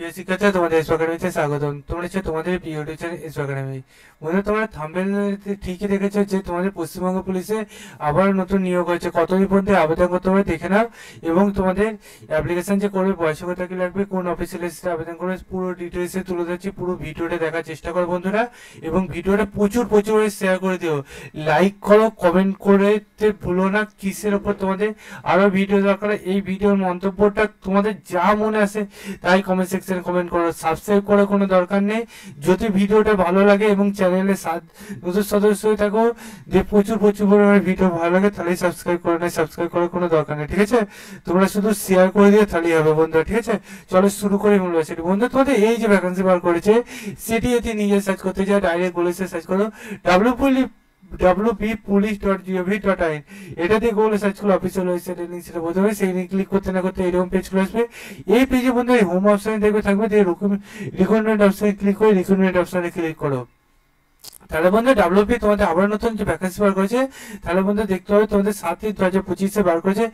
প্রিয় শিক্ষার্থী, তোমাদের এসো একাডেমিতে স্বাগতম। তোমরা হচ্ছে তোমাদের প্রিয় ইউটিউব চ্যানেল এসো একাডেমি। বন্ধুরা, তোমরা থাম্বনেইলে ঠিকই দেখেছো যে তোমাদের পশ্চিমবঙ্গ পুলিশে আবার নতুন নিয়োগ হয়েছে। কতদিন পর্যন্ত আবেদন করতে হবে দেখে নাও, এবং তোমাদের অ্যাপ্লিকেশন যে করবে বয়স্কতা কি লাগবে, কোন অফিসিয়াল লিস্টে আবেদন করবে, পুরো ডিটেলসে তুলে ধরছি। পুরো ভিডিওটা দেখার চেষ্টা করো বন্ধুরা, এবং ভিডিওটা প্রচুর প্রচুর শেয়ার করে দিও, লাইক করো, কমেন্ট করতে ভুলো না কিসের ওপর তোমাদের আরও ভিডিও দরকার। এই ভিডিওর মন্তব্যটা তোমাদের যা মনে আসে তাই কমেন্ট সেকশনে কমেন্ট করো। সাবস্ক্রাইব করার কোনো দরকার নেই। যদি ভিডিওটা ভালো লাগে এবং চ্যানেলে নতুন সদস্য হয়ে থাকো, যে প্রচুর প্রচুর পরিমাণে ভিডিও ভালো লাগে, তাহলেই সাবস্ক্রাইব করে নেয়। সাবস্ক্রাইব করার কোনো দরকার নেই, ঠিক আছে? তোমরা শুধু শেয়ার করে দিয়ে তাহলেই হবে বন্ধুরা, ঠিক আছে? চলো শুরু করে মূল সেটি। বন্ধু, তোমাদের এই যে ভ্যাকান্সি বার করেছে সেটি এতে নিজে সার্চ করতে চাই, ডাইরেক্ট বলেছে সার্চ করো www.police.gov.in। এটা দিয়ে গুগলে সার্চ করলে অফিসিয়াল ওয়েবসাইটের লিঙ্ক সেটা বলতে হবে। সেই লিঙ্ক ক্লিক করতে না করতে এরকম পেজ চলে আসবে। এই পেজে বন্ধু হোম অপশনে দেখবে থাকবে, দিয়ে রিক্রুটমেন্ট অপশনে ক্লিক করে রিক্রুটমেন্ট অপশনে ক্লিক করো। তাহলে বন্ধু ডাব্লিউপি তোমাদের আবার নতুন যে ভ্যাকেন্সি বার করেছে, তাহলে বন্ধু দেখতে হবে তোমাদের 7/3/2025 বার করেছে,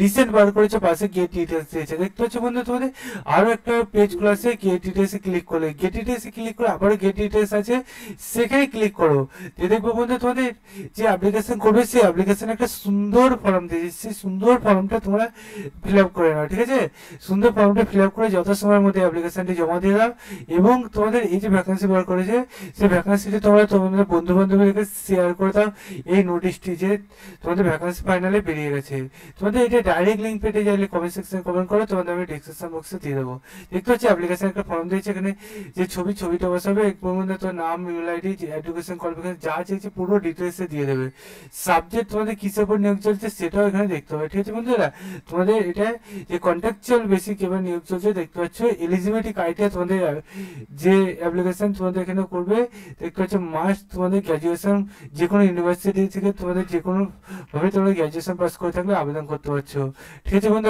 রিসেন্ট বার করেছে, পাশে গেট ডিটেলস দিয়েছে। দেখতে পাচ্ছ বন্ধু তোমাদের আরো একটা পেজ খোলা আছে। গেট ডিটেলসে ক্লিক করলে, গেট ডিটেলসে ক্লিক করে আবারও গেট ডিটেলস আছে, সেখানে ক্লিক করো। দেখবো বন্ধু তোমাদের যে অ্যাপ্লিকেশন করবে সেই অ্যাপ্লিকেশন একটা সুন্দর ফর্ম দিয়েছে। সেই সুন্দর ফর্মটা তোমরা ফিল আপ করে নাও, ঠিক আছে? সুন্দর ফর্মটা ফিল আপ করে যত সময়ের মধ্যে অ্যাপ্লিকেশনটি জমা দিয়ে দাও, এবং তোমাদের এই যে ভ্যাকেন্সি বার করেছে সেই ভ্যাকেন্সিটি তোমাদের বন্ধু বান্ধবীদেরকে শেয়ার করে দাও এই নোটিশটি যে তোমাদের ভ্যাকেন্সি ফাইনালে বেরিয়ে গেছে। তোমাদের এটা ডাইরেক্ট লিঙ্ক পেতে চাইলে কমেন্ট সেকশনে কমেন্ট করো, তোমাদের আমি ডিসক্রিপশন বক্সে দিয়ে দেবো। দেখতে পাচ্ছি অ্যাপ্লিকেশন একটা ফর্ম দিয়েছে, এখানে যে ছবিটা বসাবে, এর মধ্যে তোর নাম, ইমেল আইডি, এডুকেশন কোয়ালিফিকেশন যা চেয়েছে পুরো ডিটেলসে দিয়ে দেবে। সাবজেক্ট তোমাদের কিসের উপর নিয়োগ চলছে সেটাও এখানে দেখতে হবে, ঠিক আছে বন্ধুরা? তোমাদের এটা যে কন্ট্রাকচুয়াল বেসিক এবার নিয়োগ চলছে দেখতে পাচ্ছ। এলিজিবিলিটি ক্রাইটেরিয়া তোমাদের যে অ্যাপ্লিকেশন তোমাদের এখানে করবে দেখতে পাচ্ছ, মাস্ট তোমাদের গ্র্যাজুয়েশন যে কোনো ইউনিভার্সিটি থেকে তোমাদের যে কোনো ভাবে তোমরা গ্র্যাজুয়েশন পাস করে থাকলে আবেদন করতে পারছো, ঠিক আছে বন্ধু?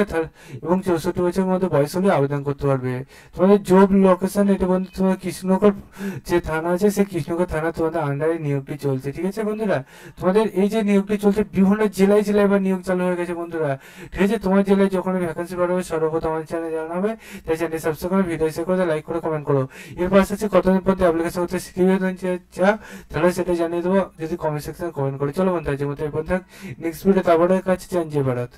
এবং 64 বছরের মধ্যে বয়স হলে আবেদন করতে পারবে। তোমাদের জব লোকেশন এটা বন্ধু তোমার কৃষ্ণনগর যে থানা আছে, সেই কৃষ্ণনগর থানা তোমাদের আন্ডারে নিয়োগটি চলছে, ঠিক আছে বন্ধুরা? তোমাদের এই যে নিয়োগটি চলছে বিভিন্ন জেলায় জেলায় এবার নিয়োগ চালু হয়ে গেছে বন্ধুরা, ঠিক আছে? তোমার জেলায় যখন ভ্যাকেন্সি বার হবে সর্বপ্রথম আমার চ্যানেলে জানানো হবে। তাই চ্যানেল সাবস্ক্রাইব করে ভিডিও শেয়ার করে লাইক করে কমেন্ট করো। এর পাশে আছে কতদিন পর্যন্ত অ্যাপ্লিকেশন করতে শিখিয়ে চা, তাহলে সেটা জানিয়ে দেবো যদি কমেন্ট সেকশনে কমেন্ট করে। চলো বন্ধু, আজকের মতো এই পর্যন্ত। নেক্সট ভিডিও তারপরে কাছে চান যে ভারত।